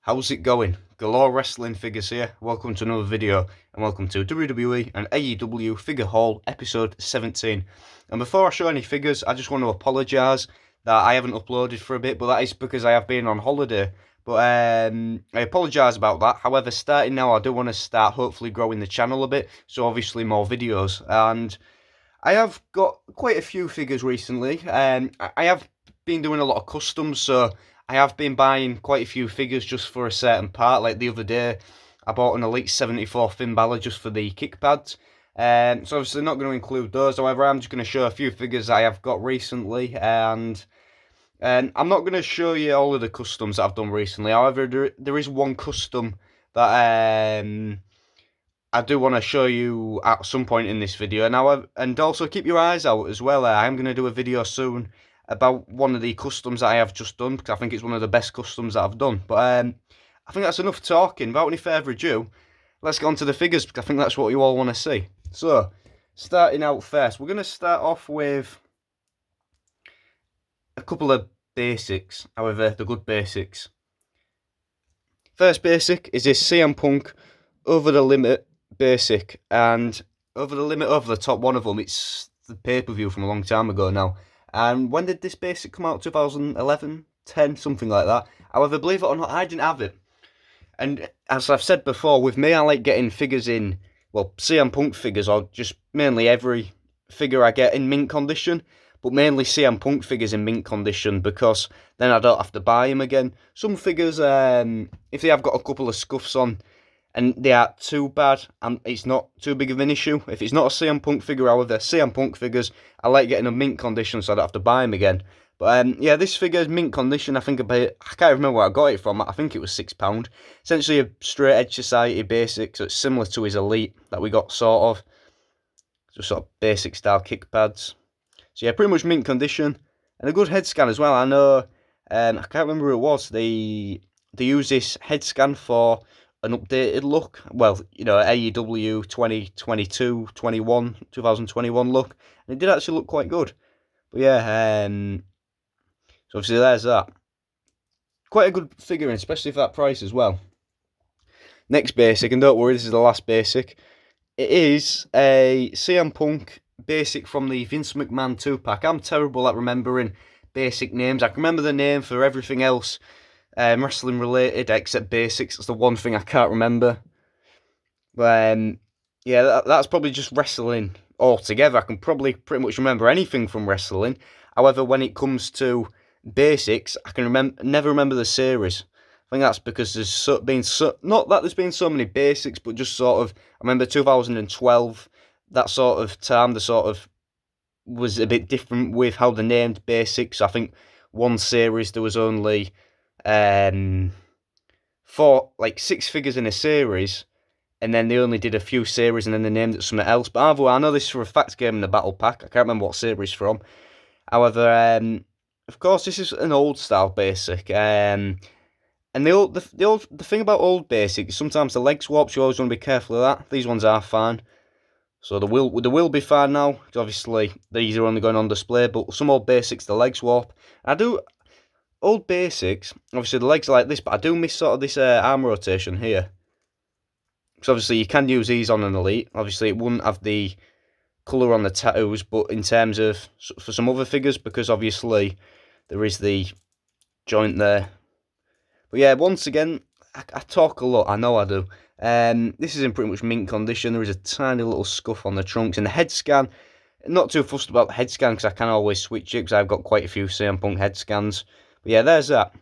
How's it going? Galore Wrestling Figures here. Welcome to another video and welcome to WWE and AEW Figure Haul episode 17. And before I show any figures, I just want to apologise that I haven't uploaded for a bit, but that is because I have been on holiday. But I apologise about that. However, starting now, I do want to start hopefully growing the channel a bit, so obviously more videos. And I have got quite a few figures recently. I have been doing a lot of customs, so I have been buying quite a few figures just for a certain part. Like the other day, I bought an Elite 74 Finn Balor just for the kick pads. So obviously not going to include those. However, I'm just going to show a few figures I have got recently. And I'm not going to show you all of the customs that I've done recently. However, there is one custom that I do want to show you at some point in this video. Now, and also keep your eyes out as well. I'm going to do a video soon about one of the customs that I have just done, because I think it's one of the best customs that I've done. But I think that's enough talking. Without any further ado, let's get on to the figures, because I think that's what you all want to see. So, starting out first, we're going to start off with a couple of basics. However, the good basics. First basic is this CM Punk Over the Limit basic, and Over the Limit, Over the Top, one of them, it's the pay-per-view from a long time ago now. And when did this basic come out? 2011, 10, something like that. However, believe it or not, I didn't have it. And as I've said before, with me, I like getting figures in, well, CM Punk figures, or just mainly every figure I get in mint condition, but mainly CM Punk figures in mint condition, because then I don't have to buy them again. Some figures, if they have got a couple of scuffs on, and they aren't too bad, and it's not too big of an issue. If it's not a CM Punk figure, however, CM Punk figures, I like getting a mint condition so I don't have to buy them again. But yeah, this figure is mint condition. I think I can't remember where I got it from. I think it was £6. Essentially a straight edge society basic, so it's similar to his Elite that we got sort of. Just sort of basic style kick pads. So yeah, pretty much mint condition. And a good head scan as well. I know, I can't remember who it was. They use this head scan for an updated look, well, you know, AEW 2022, 2021 look, and it did actually look quite good. But yeah, so obviously there's that. Quite a good figure, especially for that price as well. Next basic, and don't worry, this is the last basic. It is a CM Punk basic from the Vince McMahon 2-pack. I'm terrible at remembering basic names. I can remember the name for everything else, wrestling related, except basics. That's the one thing I can't remember. Yeah, that's probably just wrestling altogether. I can probably pretty much remember anything from wrestling. However, when it comes to basics, I can never remember the series. I think that's because there's not that there's been so many basics, but just sort of, I remember 2012, that sort of time, the sort of was a bit different with how they named basics. I think one series there was only 6 figures in a series, and then they only did a few series and then they named it something else. But either way, I know this for a fact game in the battle pack. I can't remember what series from. However, of course, this is an old style basic. And the thing about old basics, sometimes the leg swaps, you always want to be careful of that. These ones are fine. So they will be fine now. Obviously, these are only going on display, but some old basics, the leg swap. Old basics, obviously the legs are like this, but I do miss sort of this arm rotation here. So obviously you can use these on an Elite. Obviously it wouldn't have the colour on the tattoos, but in terms of, for some other figures, because obviously there is the joint there. But yeah, once again, I talk a lot, I know I do. This is in pretty much mint condition. There is a tiny little scuff on the trunks. And the head scan, not too fussed about the head scan, because I can always switch it, because I've got quite a few CM Punk head scans. But yeah, there's that.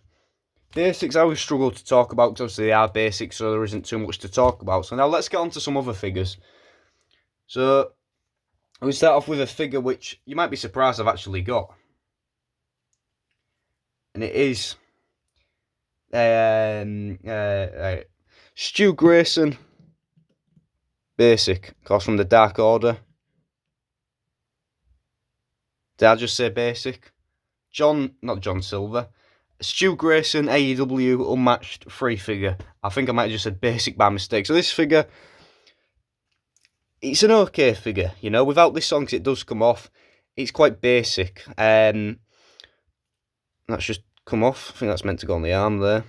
Basics I always struggle to talk about, because obviously they are basics, so there isn't too much to talk about. So now let's get on to some other figures. So, we start off with a figure which you might be surprised I've actually got. And it is Stu Grayson basic, of course, from the Dark Order. Did I just say basic? Not John Silver. Stu Grayson, AEW Unmatched free figure. I think I might have just said basic by mistake. So this figure, it's an okay figure, you know. Without this song, 'cause it does come off, it's quite basic. That's just come off. I think that's meant to go on the arm there.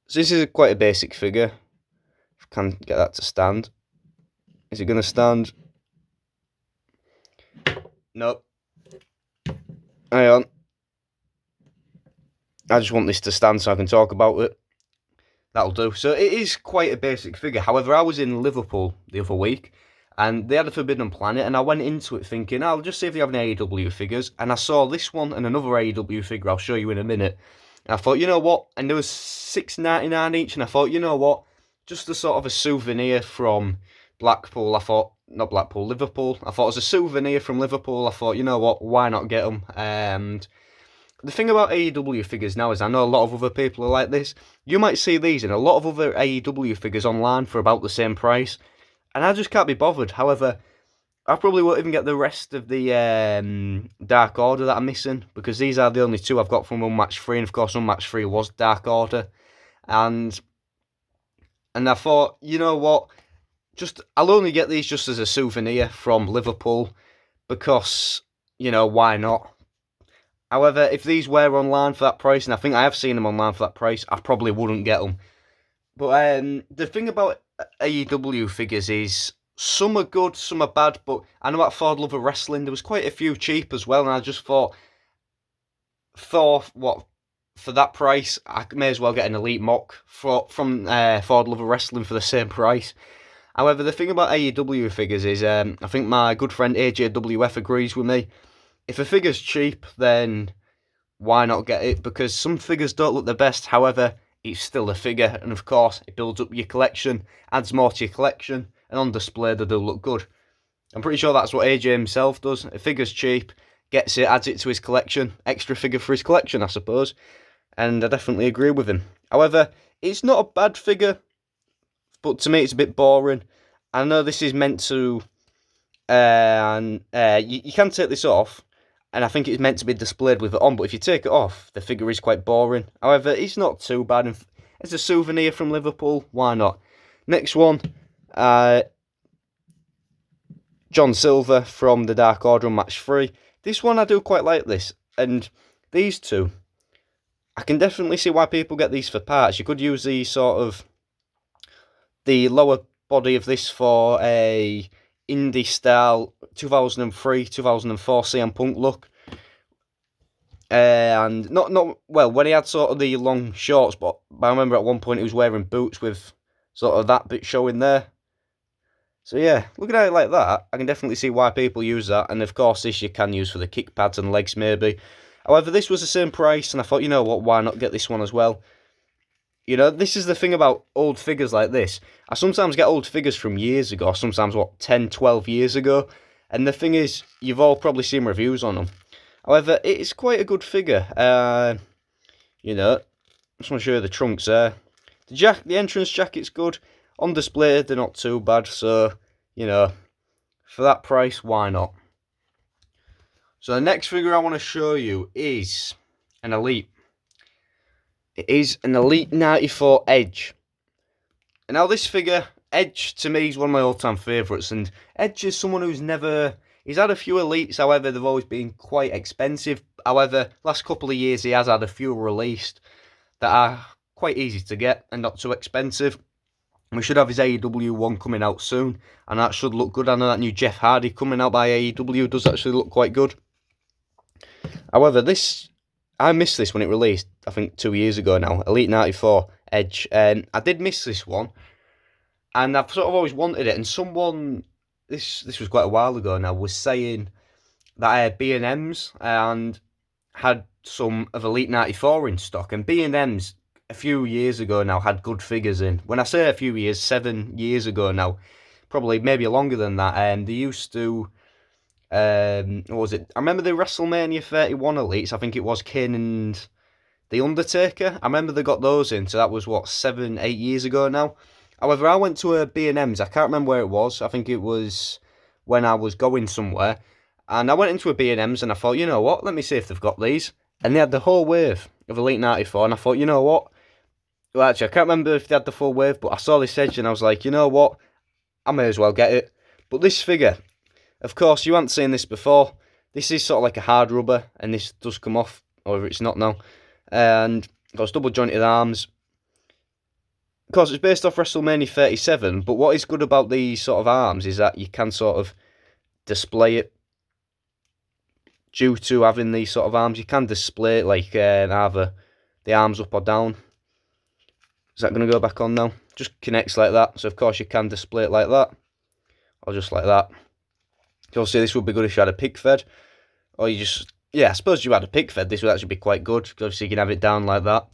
So this is quite a basic figure. If I can get that to stand. Is it going to stand? Nope. Hang on. I just want this to stand so I can talk about it. That'll do. So it is quite a basic figure. However, I was in Liverpool the other week, and they had a Forbidden Planet, and I went into it thinking, I'll just see if they have any AEW figures. And I saw this one and another AEW figure I'll show you in a minute. And I thought, you know what? And there was $6.99 each, and I thought, you know what? Just a sort of a souvenir from Blackpool. I thought, not Blackpool, Liverpool. I thought it was a souvenir from Liverpool. I thought, you know what? Why not get them? And the thing about AEW figures now is I know a lot of other people are like this. You might see these in a lot of other AEW figures online for about the same price. And I just can't be bothered. However, I probably won't even get the rest of the Dark Order that I'm missing. Because these are the only two I've got from Unmatched 3. And of course Unmatched 3 was Dark Order. And I thought, you know what? I'll only get these just as a souvenir from Liverpool. Because, you know, why not? However, if these were online for that price, and I think I have seen them online for that price, I probably wouldn't get them. But the thing about AEW figures is some are good, some are bad. But I know at Ford Love of Wrestling there was quite a few cheap as well, and I just thought what for that price I may as well get an Elite Mock from Ford Love of Wrestling for the same price. However, the thing about AEW figures is I think my good friend AJWF agrees with me. If a figure's cheap, then why not get it? Because some figures don't look the best, however, it's still a figure, and of course, it builds up your collection, adds more to your collection, and on display they do look good. I'm pretty sure that's what AJ himself does. A figure's cheap, gets it, adds it to his collection, extra figure for his collection, I suppose, and I definitely agree with him. However, it's not a bad figure, but to me it's a bit boring. I know this is meant to, you can take this off, and I think it's meant to be displayed with it on, but if you take it off, the figure is quite boring. However, it's not too bad. As a souvenir from Liverpool, why not? Next one, John Silver from the Dark Order on Match 3. This one, I do quite like this. And these two, I can definitely see why people get these for parts. You could use the lower body of this for a indie style 2003, 2004 CM Punk look. And not well, when he had sort of the long shorts, but I remember at one point he was wearing boots with sort of that bit showing there. So yeah, looking at it like that, I can definitely see why people use that. And of course this you can use for the kick pads and legs maybe. However, this was the same price, and I thought, you know what, why not get this one as well? You know, this is the thing about old figures like this. I sometimes get old figures from years ago, sometimes, 10, 12 years ago. And the thing is, you've all probably seen reviews on them. However, it's quite a good figure. You know, I just want to show you the trunks there. The entrance jacket's good. On display, they're not too bad. So, you know, for that price, why not? So the next figure I want to show you is an Elite. It is an Elite 94 Edge. And now this figure, Edge, to me, is one of my all-time favourites. And Edge is someone who's never... He's had a few Elites, however, they've always been quite expensive. However, last couple of years, he has had a few released that are quite easy to get and not too expensive. We should have his AEW one coming out soon, and that should look good. I know that new Jeff Hardy coming out by AEW does actually look quite good. However, I missed this when it released, I think 2 years ago now, Elite 94 Edge. I did miss this one, and I've sort of always wanted it, and someone, this was quite a while ago now, was saying that B&M's and had some of Elite 94 in stock, and B&M's a few years ago now had good figures in. When I say a few years, 7 years ago now, probably maybe longer than that, they used to... what was it? I remember the WrestleMania 31 Elites. I think it was Kane and The Undertaker. I remember they got those in, so that was, 7, 8 years ago now. However, I went to a B&M's. I can't remember where it was. I think it was when I was going somewhere. And I went into a B&M's and I thought, you know what? Let me see if they've got these. And they had the whole wave of Elite 94. And I thought, you know what? Well, actually, I can't remember if they had the full wave, but I saw this Edge and I was like, you know what? I may as well get it. But this figure... Of course, you haven't seen this before. This is sort of like a hard rubber, and this does come off, however it's not now. And got double jointed arms. of course, it's based off WrestleMania 37, but what is good about these sort of arms is that you can sort of display it. Due to having these sort of arms, you can display it like either the arms up or down. Is that going to go back on now? Just connects like that. So, of course, you can display it like that. Or just like that. You'll see this would be good if you had a pig fed. Or you just... Yeah, I suppose if you had a pig fed, this would actually be quite good. Because obviously you can have it down like that.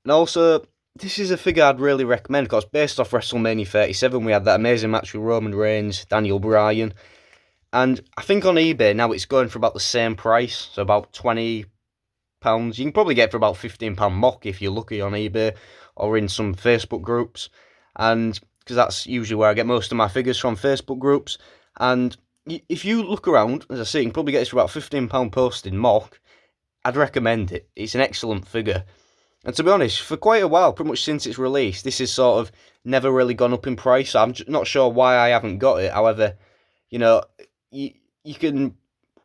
And also, this is a figure I'd really recommend. Because based off WrestleMania 37, we had that amazing match with Roman Reigns, Daniel Bryan. And I think on eBay now it's going for about the same price. So about £20. You can probably get it for about £15 mock if you're lucky on eBay. Or in some Facebook groups. And because that's usually where I get most of my figures from, Facebook groups. And if you look around, as I say, you can probably get this for about £15 posted mock. I'd recommend it. It's an excellent figure. And to be honest, for quite a while, pretty much since its release, this has sort of never really gone up in price. So I'm not sure why I haven't got it. However, you know, you can,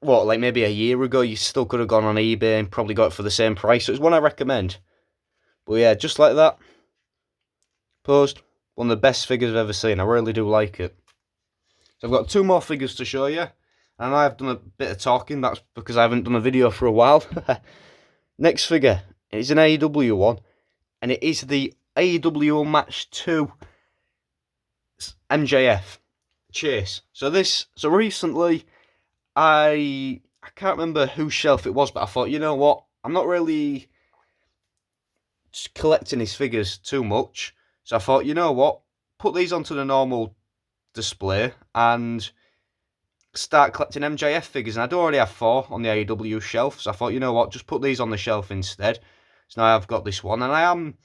what, like maybe a year ago, you still could have gone on eBay and probably got it for the same price. So it's one I recommend. But yeah, just like that. Posed. One of the best figures I've ever seen. I really do like it. So I've got 2 more figures to show you. And I've done a bit of talking. That's because I haven't done a video for a while. Next figure is an AEW one. And it is the AEW Match 2 MJF Chase. So recently, I can't remember whose shelf it was, but I thought, you know what? I'm not really collecting his figures too much. So I thought, you know what? Put these onto the normal display and start collecting MJF figures. And I do already have 4 on the AEW shelf. So I thought, you know what? Just put these on the shelf instead. So now I've got this one. And I am,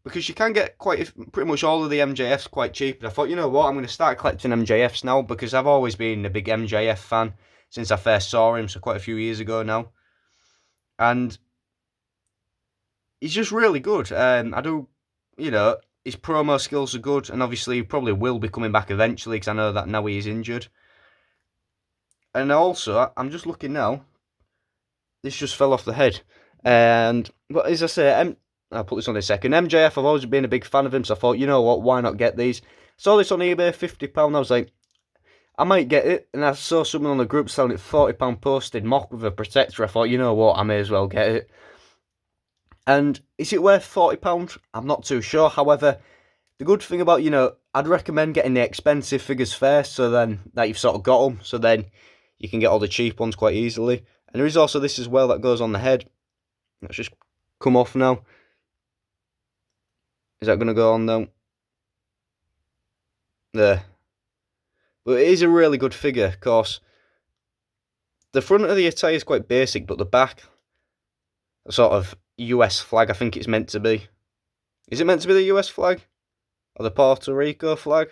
because you can get pretty much all of the MJFs quite cheap. And I thought, you know what? I'm going to start collecting MJFs now, because I've always been a big MJF fan since I first saw him. So quite a few years ago now. And he's just really good. I do, you know, his promo skills are good, and obviously he probably will be coming back eventually, because I know that now he is injured. And also, I'm just looking now, this just fell off the head. But as I say, I'll put this on in a second. MJF, I've always been a big fan of him, so I thought, you know what, why not get these? Saw this on eBay, £50, I was like, I might get it, and I saw someone on the group selling it £40 posted, mock with a protector. I thought, you know what, I may as well get it. And is it worth £40? I'm not too sure. However, the good thing about, you know, I'd recommend getting the expensive figures first, so then that you've sort of got them, so then you can get all the cheap ones quite easily. And there is also this as well that goes on the head. Let's just come off now. Is that going to go on now? There. But it is a really good figure, of course. The front of the attire is quite basic, but the back, a sort of US flag, I think it's meant to be. Is it meant to be the US flag? Or the Puerto Rico flag?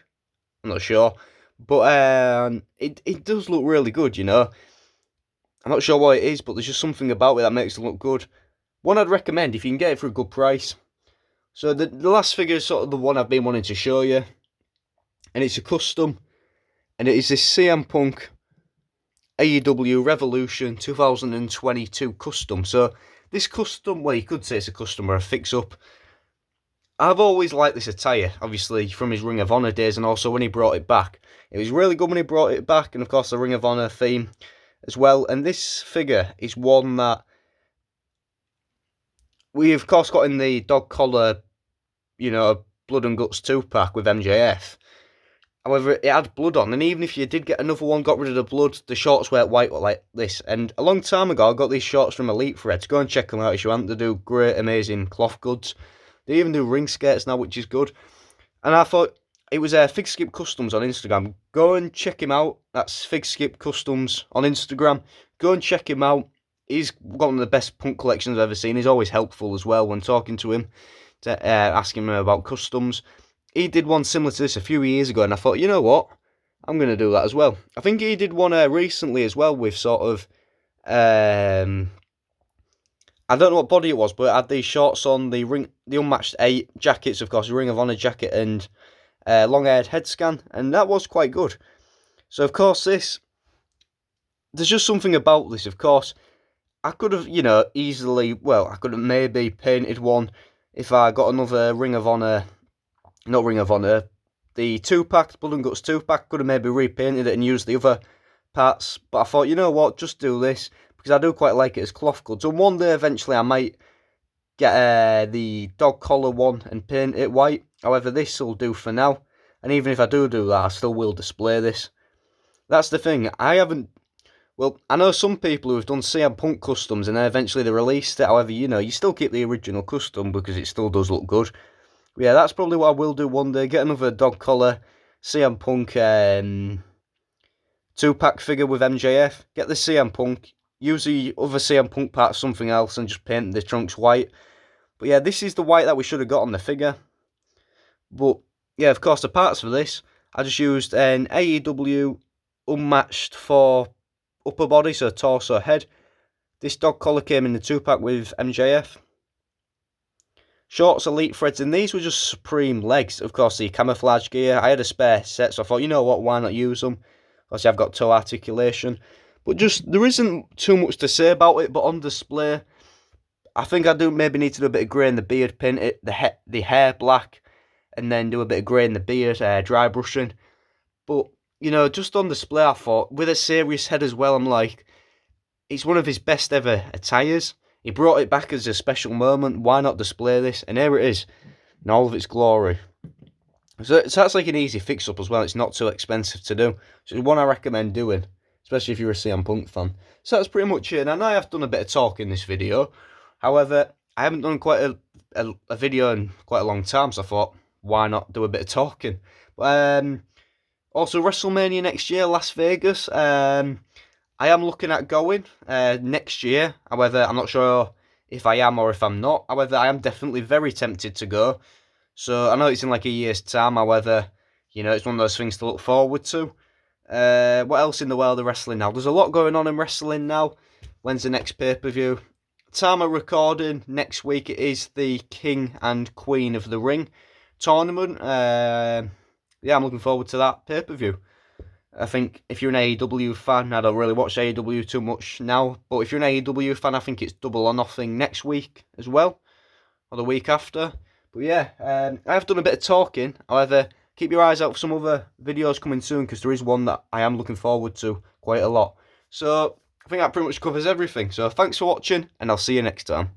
I'm not sure. But it does look really good, you know. I'm not sure what it is, but there's just something about it that makes it look good. One I'd recommend if you can get it for a good price. So the last figure is sort of the one I've been wanting to show you. And it's a custom. And it is this CM Punk AEW Revolution 2022 custom. So this custom, well, you could say it's a custom or a fix-up. I've always liked this attire, obviously, from his Ring of Honor days, and also when he brought it back. It was really good when he brought it back, and of course the Ring of Honor theme as well. And this figure is one that we, of course, got in the dog collar, you know, Blood and Guts 2-pack with MJF. However, it had blood on, and even if you did get another one, got rid of the blood, the shorts weren't white like this. And a long time ago, I got these shorts from Elite Threads. Go and check them out if you want. They do great, amazing cloth goods. They even do ring skirts now, which is good. And I thought it was Fig Skip Customs on Instagram. Go and check him out. That's Fig Skip Customs on Instagram. Go and check him out. He's got one of the best punk collections I've ever seen. He's always helpful as well when talking to him, to asking him about customs. He did one similar to this a few years ago, and I thought, you know what? I'm going to do that as well. I think he did one recently as well with sort of... I don't know what body it was, but it had these shorts on, the Unmatched 8 jackets, of course, the Ring of Honor jacket and long-haired head scan, and that was quite good. So, of course, there's just something about this, of course. I could have, you know, easily, well, I could have maybe painted one if I got another Ring of Honor not Ring of Honor, the 2-pack, Blood and Guts 2-pack, could have maybe repainted it and used the other parts, but I thought, you know what, just do this, because I do quite like it as cloth goods, and one day eventually I might get the dog collar one and paint it white. However, this will do for now, and even if I do that, I still will display this. That's the thing, I know some people who have done CM Punk customs and then eventually they released it. However, you still keep the original custom because it still does look good. But yeah, that's probably what I will do one day. Get another dog collar CM Punk 2-pack figure with MJF. Get the CM Punk. Use the other CM Punk part something else and just paint the trunks white. But yeah, this is the white that we should have got on the figure. But yeah, of course, the parts for this, I just used an AEW unmatched for upper body, so torso, head. This dog collar came in the 2-pack with MJF. Shorts, elite threads, and these were just Supreme legs. Of course, the camouflage gear. I had a spare set, so I thought, you know what, why not use them? Obviously, I've got toe articulation. But just, there isn't too much to say about it, but on display, I think I do maybe need to do a bit of grey in the beard, paint it, the hair black, and then do a bit of grey in the beard, dry brushing. But, just on display, I thought, with a serious head as well, I'm like, it's one of his best ever attires. He brought it back as a special moment. Why not display this? And here it is, in all of its glory. So that's like an easy fix-up as well. It's not too expensive to do. So it's one I recommend doing, especially if you're a CM Punk fan. So that's pretty much it. And I know I have done a bit of talk in this video. However, I haven't done quite a video in quite a long time, so I thought, why not do a bit of talking? Also, WrestleMania next year, Las Vegas. I am looking at going next year. However, I'm not sure if I am or if I'm not. However, I am definitely very tempted to go. So I know it's in like a year's time. However, it's one of those things to look forward to. What else in the world of wrestling now? There's a lot going on in wrestling now. When's the next pay-per-view? Time of recording, next week it is the King and Queen of the Ring tournament. Yeah, I'm looking forward to that pay-per-view. I think if you're an AEW fan, I don't really watch AEW too much now, but if you're an AEW fan, I think it's Double or Nothing next week as well, or the week after. But yeah, I have done a bit of talking. However, keep your eyes out for some other videos coming soon, because there is one that I am looking forward to quite a lot. So I think that pretty much covers everything. So thanks for watching, and I'll see you next time.